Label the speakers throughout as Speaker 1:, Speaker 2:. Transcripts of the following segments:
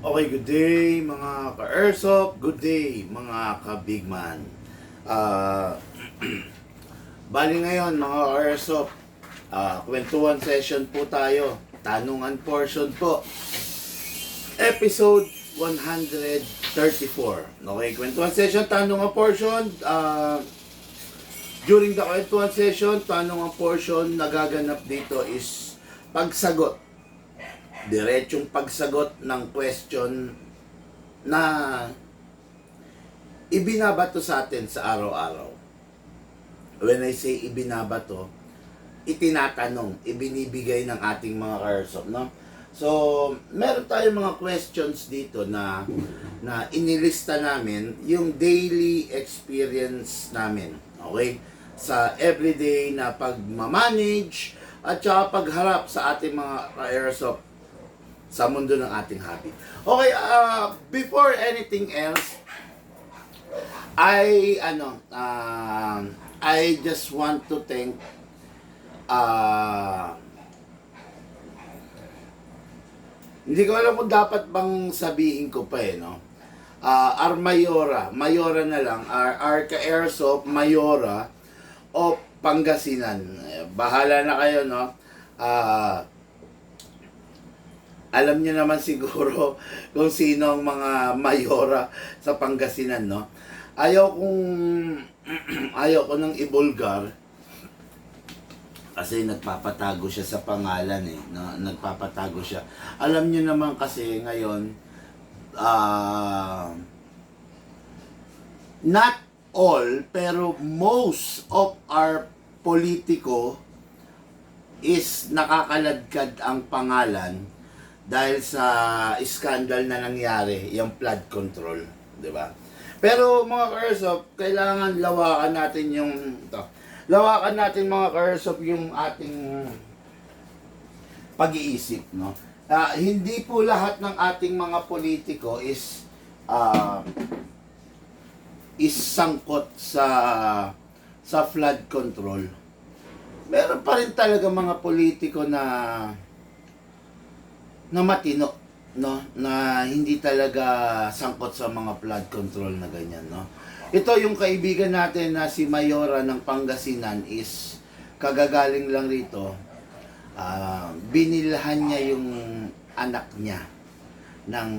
Speaker 1: Okay, good day mga ka-airsoft, good day mga ka-bigman. Ah, bali ngayon mga ka-airsoft, kwentuhan session po tayo, tanungan portion po, episode 134. Okay, kwentuhan session, tanungan portion, during the kwentuhan session, tanungan portion, nagaganap dito is pagsagot. Diretsong pagsagot ng question na ibinabato sa atin sa araw-araw. When I say ibinabato, itinatanong, ibinibigay ng ating mga ka-airsoft, no? So, meron tayong mga questions dito na inilista namin yung daily experience namin, okay? Sa everyday na pagmamanage at saka pagharap sa ating mga ka-airsoft sa mundo ng ating hobby. Okay, before anything else, I just want to thank hindi ko alam kung dapat bang sabihin ko pa no. Mayora na lang, Arca Airsoft Mayora o Pangasinan. Bahala na kayo, no. Alam niyo naman siguro kung sino ang mga mayora sa Pangasinan, no? Ayaw ko nang ibulgar kasi nagpapatago siya sa pangalan no? Nagpapatago siya. Alam niyo naman kasi ngayon not all pero most of our politiko is nakakaladkad ang pangalan dahil sa scandal na nangyari, yung flood control, di ba? Pero mga ka-airsoft, kailangan lawakan natin lawakan natin mga ka-airsoft yung ating pag-iisip, no? Hindi po lahat ng ating mga politiko is sangkot sa flood control. Meron pa rin talaga mga politiko na matino, no, na hindi talaga sangkot sa mga flood control na ganyan, no. Ito yung kaibigan natin na si Mayora ng Pangasinan is kagagaling lang rito. Binilhan niya yung anak niya ng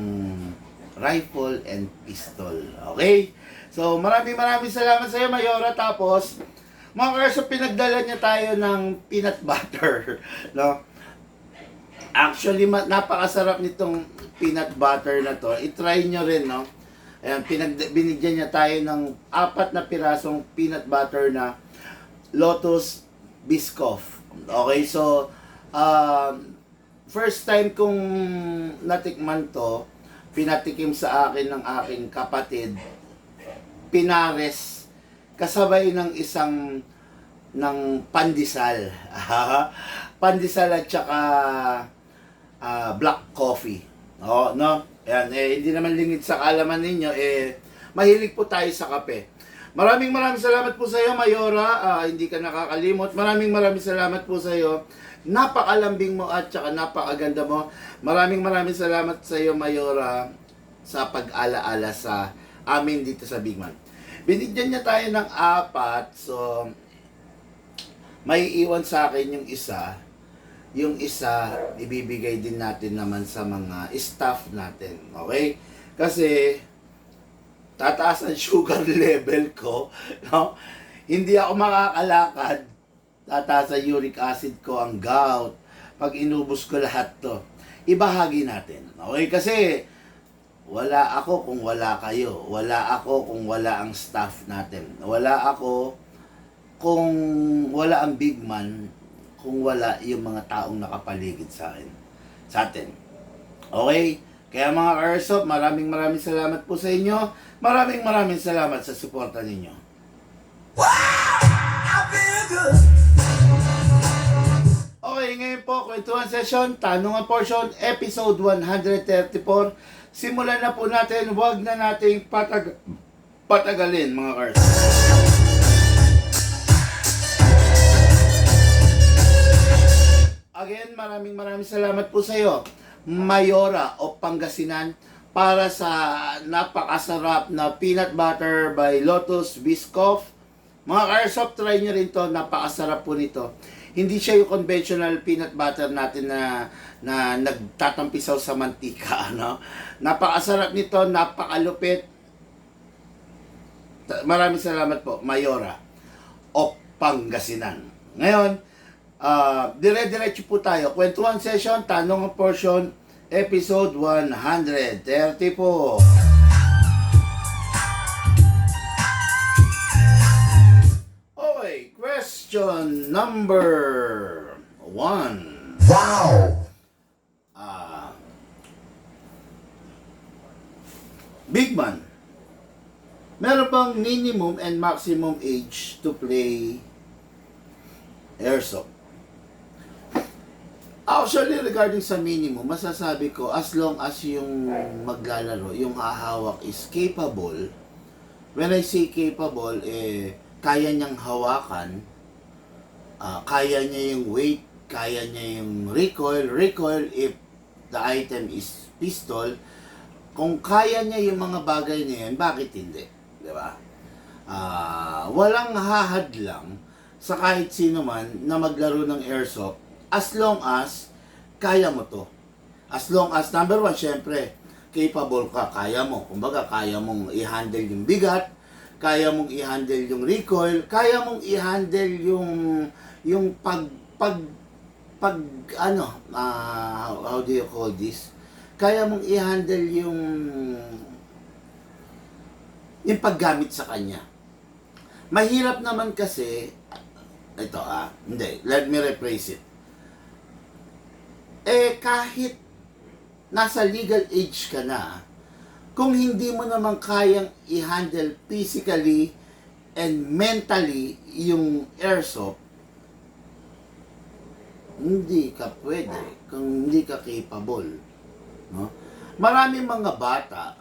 Speaker 1: rifle and pistol. Okay? So, maraming salamat sa iyo, Mayora. Tapos, mga ka-airsoft, pinagdala niya tayo ng peanut butter, no? Actually, napakasarap nitong peanut butter na to. I-try nyo rin, no? Ayan, binigyan niya tayo ng 4 na pirasong peanut butter na Lotus Biscoff. Okay, so, first time kong natikman to, pinatikim sa akin ng aking kapatid, pinares, kasabay ng isang pandesal. Pandesal at saka black coffee. No? Ayan, hindi naman lingid sa kaalaman ninyo, mahilig po tayo sa kape. Maraming salamat po sa iyo, Mayora. Hindi ka nakakalimot. Maraming salamat po sa iyo. Napakalambing mo at saka napakaganda mo. Maraming salamat sa iyo, Mayora, sa pag-alaala sa amin dito sa Bigman. Binigyan niya tayo ng 4, so may iwan sa akin yung isa. Yung isa, ibibigay din natin naman sa mga staff natin. Okay? Kasi, tataas ang sugar level ko. No? Hindi ako makakalakad. Tataas ang uric acid ko, ang gout. Pag inubos ko lahat to, ibahagi natin. Okay? Kasi, wala ako kung wala kayo. Wala ako kung wala ang staff natin. Wala ako kung wala ang Bigman, kung wala yung mga taong nakapaligid sa atin. Okay? Kaya mga ka-airsoft, maraming salamat po sa inyo. Maraming salamat sa suporta ninyo. Okay, ngayon po, kwentuhan session, tanungan portion, episode 134. Simulan na po natin, wag na nating patagalin mga ka-airsoft. Again, maraming salamat po sa iyo. Mayora o Pangasinan, para sa napakasarap na peanut butter by Lotus Biscoff. Mga ka-airsoft, try nyo rin to. Napakasarap po nito. Hindi siya yung conventional peanut butter natin na nagtatampisaw sa mantika. No? Napakasarap nito, napakalupit. Maraming salamat po, Mayora of Pangasinan. Ngayon, dire-diretso po tayo. Kwentuhan session, tanong portion, episode 130 po. Okay, question number 1.
Speaker 2: Wow!
Speaker 1: Big man, meron bang minimum and maximum age to play airsoft? Actually, regarding sa minimum, masasabi ko, as long as yung maglalaro, yung hahawak is capable. When I say capable, kaya niyang hawakan, kaya niya yung weight, kaya niya yung recoil. Recoil if the item is pistol. Kung kaya niya yung mga bagay na yan, bakit hindi? Diba? Walang hahadlang sa kahit sino man na maglaro ng airsoft as long as kaya mo to. As long as, number one, syempre, capable ka, kaya mo. Kumbaga, kaya mong i-handle yung bigat, kaya mong i-handle yung recoil, kaya mong i-handle yung how do you call this? Kaya mong i-handle yung paggamit sa kanya. Mahirap naman kasi, let me rephrase it. Kahit nasa legal age ka na, kung hindi mo naman kayang i-handle physically and mentally yung airsoft, hindi ka pwede kung hindi ka capable. No? Maraming mga bata,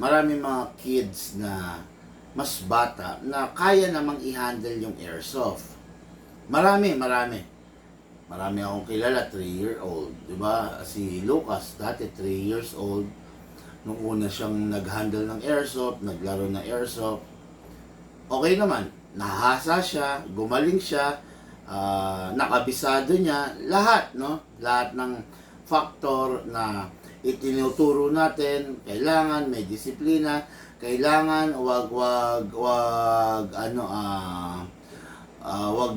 Speaker 1: maraming mga kids na mas bata na kaya namang i-handle yung airsoft. Marami akong kilala, 3-year-old. Diba? Si Lucas, dati 3 years old. Nung una siyang nag-handle ng airsoft, naglaro ng airsoft. Okay naman. Nahasa siya, gumaling siya, nakabisado niya. Lahat, no? Lahat ng factor na itinuturo natin, kailangan may disiplina, kailangan wag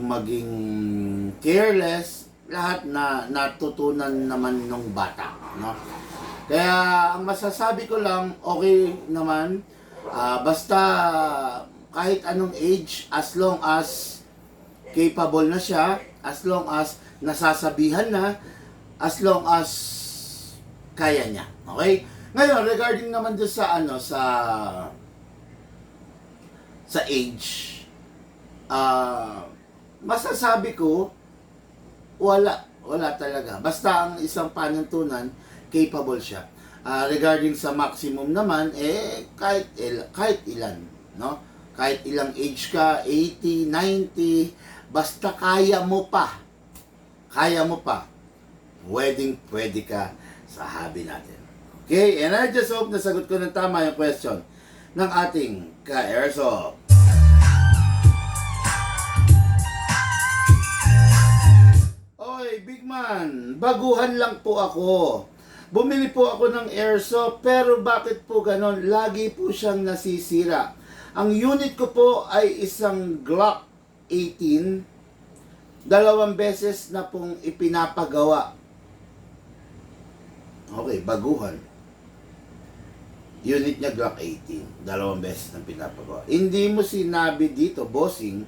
Speaker 1: maging careless, lahat na natutunan naman ng bata, no? Kaya ang masasabi ko lang, okay naman, basta kahit anong age, as long as capable na siya, as long as nasasabihan na, as long as kaya niya. Okay? Ngayon, regarding naman doon sa age, masasabi ko, wala talaga. Basta ang isang panuntunan, capable siya. Regarding sa maximum naman, kahit ilan, no? Kahit ilang age ka, 80, 90, basta kaya mo pa, pwede ka sa hobby natin. Okay? And I just hope nasagot ko ng tama yung question ng ating ka-airsoft. Oy, big man, baguhan lang po ako. Bumili po ako ng airsoft, pero bakit po ganon? Lagi po siyang nasisira. Ang unit ko po ay isang Glock 18. 2 beses na pong ipinapagawa. Okay, baguhan. Unit niya Glock 18. 2 beses na pinapagawa. Hindi mo sinabi dito, bossing,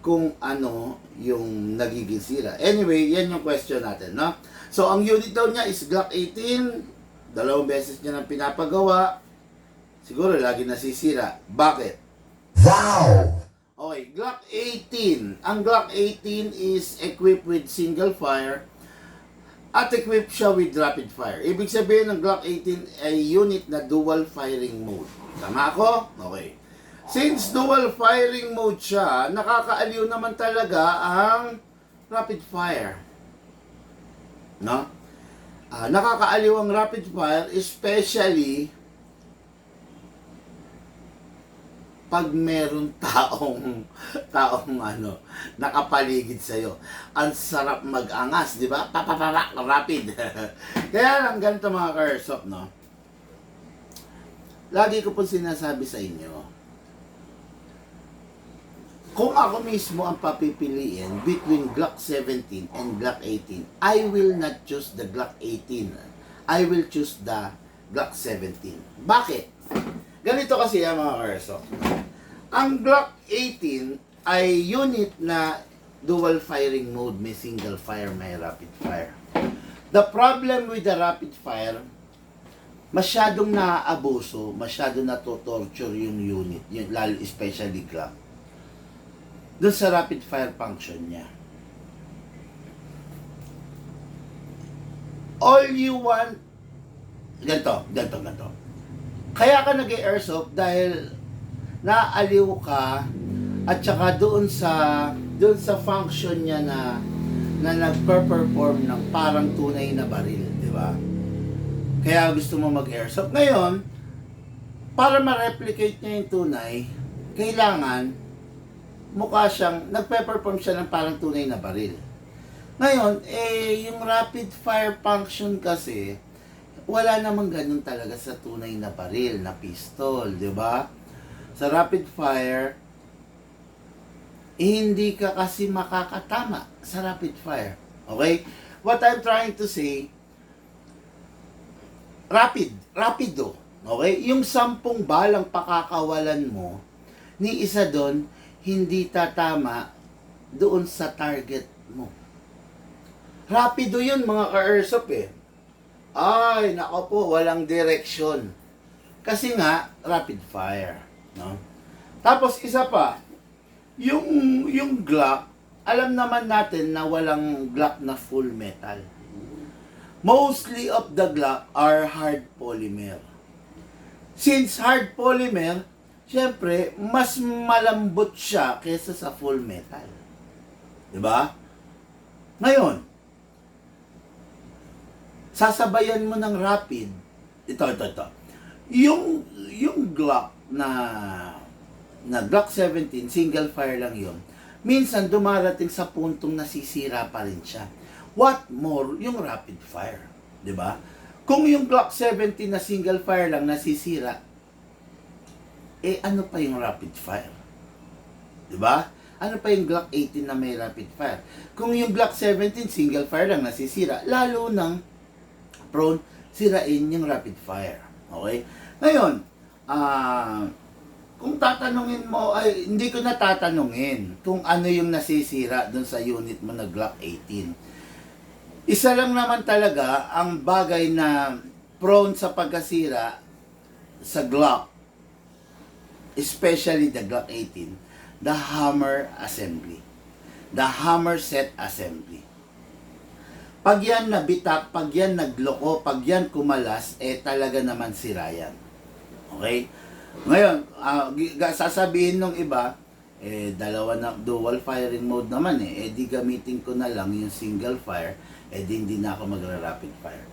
Speaker 1: kung ano yung nagiging sira. Anyway, yan yung question natin, no? So, ang unit daw niya is Glock 18. 2 beses niya nang pinapagawa. Siguro, lagi nasisira. Bakit?
Speaker 2: Wow!
Speaker 1: Okay, Glock 18. Ang Glock 18 is equipped with single fire at equipped siya with rapid fire. Ibig sabihin ng Glock 18 ay unit na dual firing mode. Tama ako? Okay. Since dual firing mode siya, nakakaaliw naman talaga ang rapid fire. No? Nakakaaliw ang rapid fire, especially pag meron taong nakapaligid sa iyo. Ang sarap mag-angas, di ba? Papapapa, rapid. Kaya lang ganito mga ka-airsoft, no? Lagi ko po sinasabi sa inyo, kung ako mismo ang papipiliin between Glock 17 and Glock 18, I will not choose the Glock 18. I will choose the Glock 17. Bakit? Ganito kasi yan mga ka-airsoft. Ang Glock 18 ay unit na dual firing mode, may single fire, may rapid fire. The problem with the rapid fire, masyadong naaabuso, masyadong natotorture yung unit, yung, lalo especially Glock, doon sa rapid fire function niya. All you want, ganito. Kaya ka nag-airsoft dahil naaliw ka at saka doon sa function niya na nagper-perform ng parang tunay na baril, di ba? Kaya gusto mo mag-airsoft. Ngayon, para ma-replicate niya yung tunay, kailangan mukha siyang, nagpe-perform siya ng parang tunay na baril. Ngayon, yung rapid fire function kasi, wala namang ganun talaga sa tunay na baril, na pistol, di ba? Sa rapid fire, hindi ka kasi makakatama sa rapid fire. Okay? What I'm trying to say, rapido. Okay? Yung 10 balang pakakawalan mo, ni isa doon, hindi tatama doon sa target mo. Rapido yun mga ka-airsoft eh. Ay, nako po, walang direksyon. Kasi nga, rapid fire. No? Tapos isa pa, yung Glock, alam naman natin na walang Glock na full metal. Mostly of the Glock are hard polymer. Since hard polymer, siyempre, mas malambot siya kaysa sa full metal. Diba? Ngayon, sasabayan mo ng rapid, ito. Yung Glock na Glock 17, single fire lang yon. Minsan, dumarating sa puntong nasisira pa rin siya. What more, yung rapid fire. Diba? Kung yung Glock 17 na single fire lang nasisira, ano pa yung rapid fire? Diba? Ano pa yung Glock 18 na may rapid fire? Kung yung Glock 17 single fire lang nasisira, lalo nang prone sirain yung rapid fire. Okay? Ngayon, kung tatanungin mo, ay hindi ko na tatanungin kung ano yung nasisira dun sa unit mo na Glock 18. Isa lang naman talaga ang bagay na prone sa pagkasira sa Glock, especially the Glock 18, the hammer assembly. The hammer set assembly. Pag yan nabitak, pag yan nagloko, pag yan kumalas, talaga naman sira yan. Okay? Ngayon, sasabihin ng iba, dalawa na, dual firing mode naman di gamitin ko na lang yung single fire, hindi na ako magra-rapid fire.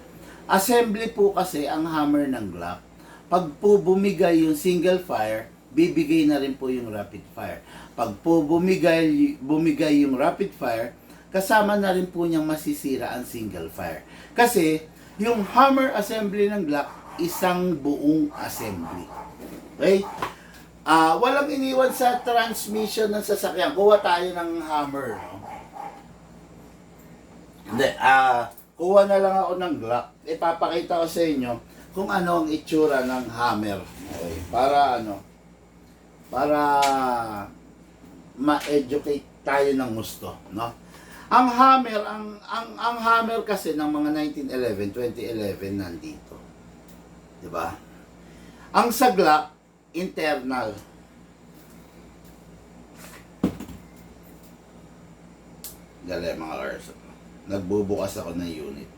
Speaker 1: Assembly po kasi ang hammer ng Glock. Pag po bumigay yung single fire, bibigay na rin po yung rapid fire. Pag po bumigay yung rapid fire, kasama na rin po niyang masisira ang single fire. Kasi, yung hammer assembly ng Glock, isang buong assembly. Okay? Walang iniwan sa transmission ng sasakyan. Kuha tayo ng hammer. No? Hindi, kuha na lang ako ng Glock. Ipapakita ko sa inyo kung ano ang itsura ng hammer. Okay? Para ma-educate tayo ng gusto, no? Ang hammer, ang hammer kasi ng mga 2011 nandito. 'Di ba? Ang sa Glock, internal. Dali mga cars. Nagbubukas ako ng unit.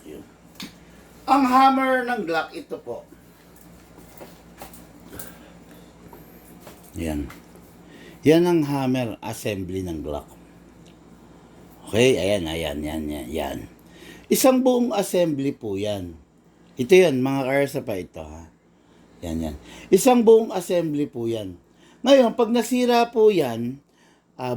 Speaker 1: Yun. Ang hammer ng Glock, ito po. Yan. Yan ang hammer assembly ng Glock. Okay, yan. Isang buong assembly po yan. Ito yan, mga karsa pa ito ha. Yan. Isang buong assembly po yan. Ngayon, pag nasira po yan,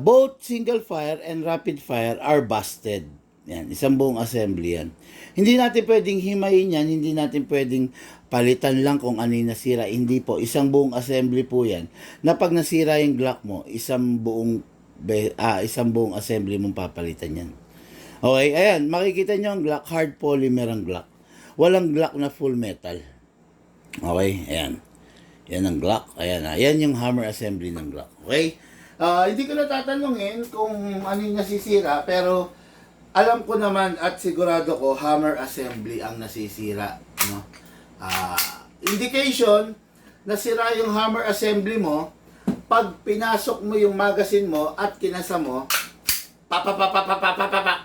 Speaker 1: both single fire and rapid fire are busted. Yan, isang buong assembly yan. Hindi natin pwedeng himayin yan, hindi natin pwedeng palitan lang kung ano yung nasira. Hindi po, isang buong assembly po yan. Na pag nasira yung Glock mo, isang buong assembly mong papalitan yan. Okay, ayan, makikita nyo ang Glock, hard polymer ang Glock. Walang Glock na full metal. Okay, ayan. Yan ang Glock. Ayan yung hammer assembly ng Glock. Okay? Hindi ko na tatanungin kung ano yung nasisira, pero alam ko naman at sigurado ko hammer assembly ang nasisira, no? Indication nasira yung hammer assembly mo pag pinasok mo yung magazine mo at kinasa mo,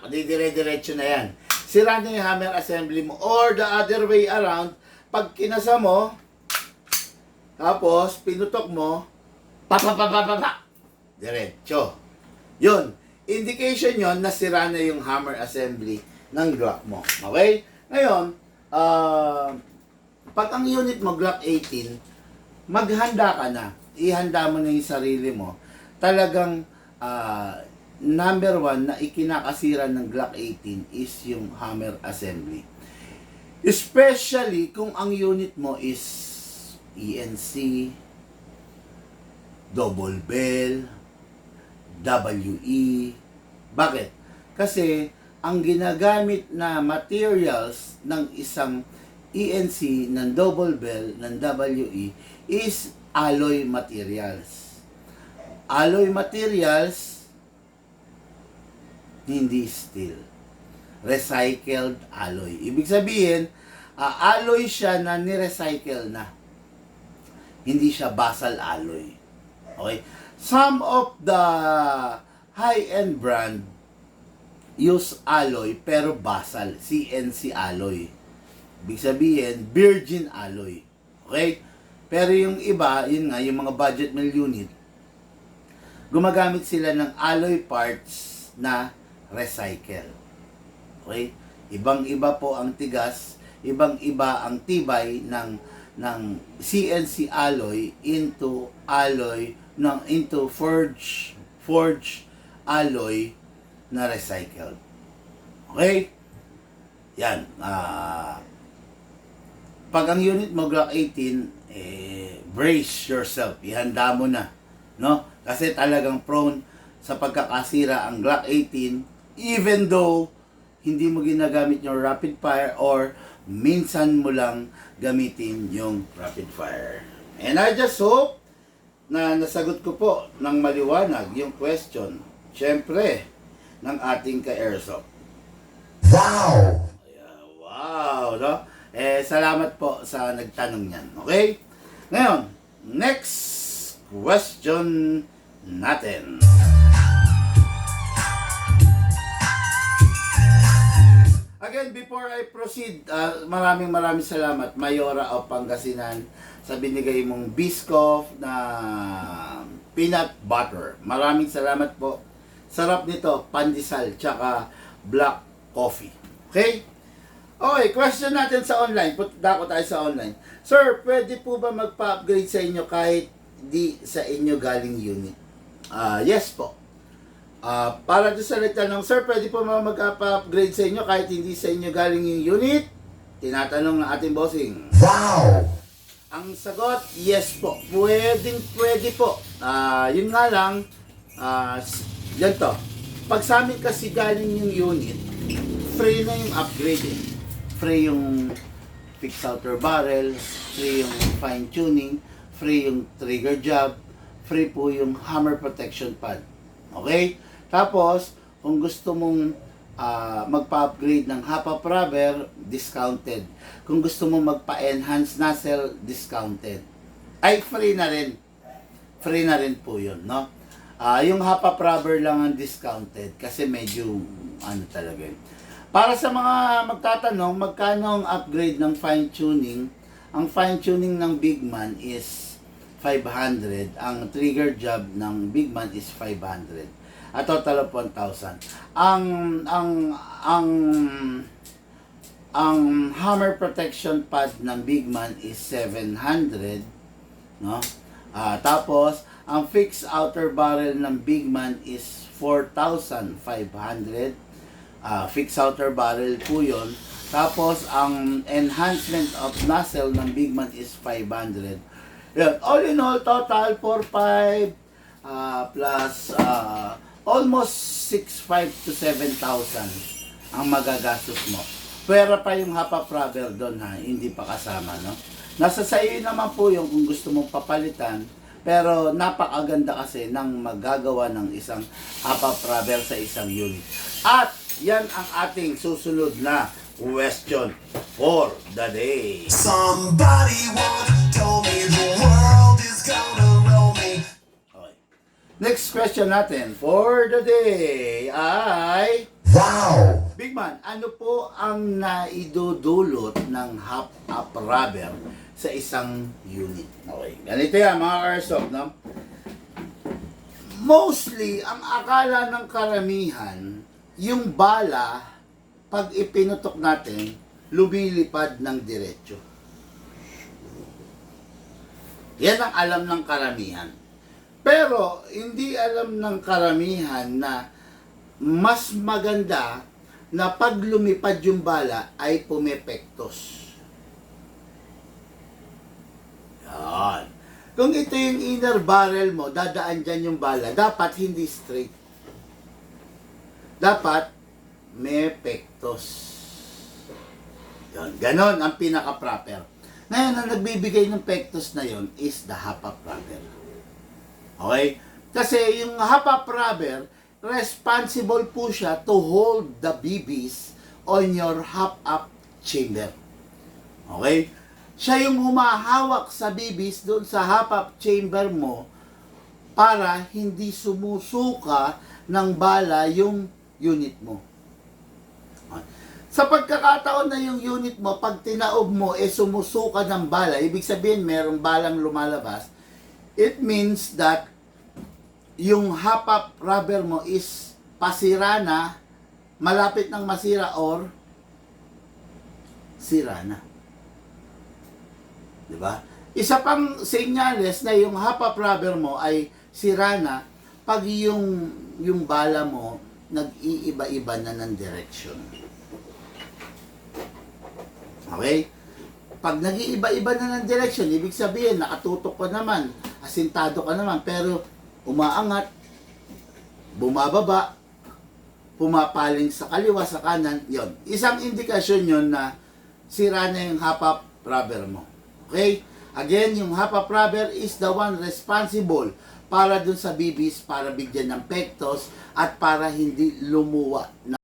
Speaker 1: dire-diretso na yan. Sira na yung hammer assembly mo. Or the other way around, pag kinasa mo, tapos pinutok mo, diretso. Yun. Indication yon na sira na yung hammer assembly ng Glock mo. Okay? Ngayon, pag ang unit mo Glock 18, maghanda ka na. Ihanda mo na yung sarili mo. Talagang number one na ikinakasira ng Glock 18 is yung hammer assembly. Especially kung ang unit mo is ENC, double bell, WE. Bakit? Kasi ang ginagamit na materials ng isang ENC, ng double bell, ng WE is alloy materials. Alloy materials, hindi steel. Recycled alloy. Ibig sabihin, alloy siya na ni-recycle na. Hindi siya basal alloy. Okay? Some of the high-end brand use alloy pero basal, CNC alloy. Ibig sabihin, virgin alloy. Okay? Pero yung iba, yun nga, yung mga budget mill unit, gumagamit sila ng alloy parts na recycle. Okay? Ibang-iba po ang tigas, ibang-iba ang tibay ng CNC alloy into forged alloy na recycled. Okay? Yan. Pag ang unit mo Glock 18, brace yourself. Ihanda mo na. No? Kasi talagang prone sa pagkakasira ang Glock 18 even though hindi mo ginagamit yung rapid fire or minsan mo lang gamitin yung rapid fire. And I just hope na nasagot ko po ng maliwanag yung question, syempre, ng ating ka-airsoft. Wow! Wow, no? Salamat po sa nagtanong niyan. Okay? Ngayon, next question natin. Again, before I proceed, maraming salamat, Mayora of Pangasinan, sa binigay mong Biscoff na peanut butter. Maraming salamat po. Sarap nito, pandesal, tsaka black coffee. Okay? Okay, question natin sa online. Dako tayo sa online. Sir, pwede po ba magpa-upgrade sa inyo kahit di sa inyo galing unit? Yes po. Para doon sa nagtanong, sir, pwede po ba mag-upgrade sa inyo kahit hindi sa inyo galing yung unit? Tinatanong ng ating bossing. Wow! Ang sagot, yes po. Pwede po. Yun nga lang, ganito. Pag sa amin kasi galing yung unit, free na yung upgrade eh. Free yung fixed outer barrel, free yung fine tuning, free yung trigger job, free po yung hammer protection pad. Okay? Tapos, kung gusto mong magpa-upgrade ng half-up rubber, discounted. Kung gusto mong magpa-enhance nozzle, discounted. Ay, free na rin. Free na rin po yun, no? Yung half-up rubber lang ang discounted kasi medyo, talaga yun. Para sa mga magtatanong, magkano ang upgrade ng fine tuning? Ang fine tuning ng Big Man is 500. Ang trigger job ng Big Man is 500. A total of 1,000. Ang hammer protection pad ng Big Man is 700, no? Tapos ang fixed outer barrel ng Big Man is 4,500. Fixed outer barrel po 'yon. Tapos ang enhancement of nozzle ng Big Man is 500. Yan. All in all, total 4,500 plus almost 6,500 to 7,000 ang magagastos mo. Pwera pa yung half rubber doon ha, hindi pa kasama, no? Nasa sa iyo naman po yung kung gusto mong papalitan, pero napakaganda kasi ng magagawa ng isang half rubber sa isang unit. At yan ang ating susunod na question for the day.
Speaker 2: Somebody once told me the world is gonna roll me.
Speaker 1: Okay. Next question natin for the day ay...
Speaker 2: Wow!
Speaker 1: Big Man, ano po ang naidudulot ng half-up rubber sa isang unit? Okay, ganito yan mga Airsoft, no? Mostly, ang akala ng karamihan, yung bala, pag ipinutok natin, lumilipad ng diretso. Yan ang alam ng karamihan. Pero, hindi alam ng karamihan na mas maganda na pag lumipad yung bala ay pumepektos. Yan. Kung ito yung inner barrel mo, dadaan dyan yung bala, dapat hindi straight. Dapat may pektos. Yan. Ganon ang pinaka-proper. Ngayon, ang nagbibigay ng pektos na yon is the half-up rubber. Okay? Kasi yung half-up rubber, responsible po siya to hold the BBs on your half-up chamber. Okay? Siya yung humahawak sa BBs doon sa half-up chamber mo para hindi sumusuka ng bala yung unit mo. Okay. Sa pagkakataon na yung unit mo, pag tinaob mo, sumusuka ng bala, ibig sabihin merong balang lumalabas, it means that yung half-up rubber mo is pasira na, malapit ng masira or sira na. Diba? Isa pang senyales na yung half-up rubber mo ay sira na pag yung bala mo nag-iiba-iba na ng direction. Okay? Pag nag-iiba-iba na ng direction, ibig sabihin, nakatutok ka naman, asintado ka naman, pero umaangat, bumababa, pumapaling sa kaliwa, sa kanan, yon. Isang indikasyon yon na sira na yung half-up rubber mo. Okay? Again, yung half-up rubber is the one responsible para dun sa BBs, para bigyan ng pektos at para hindi lumuwa na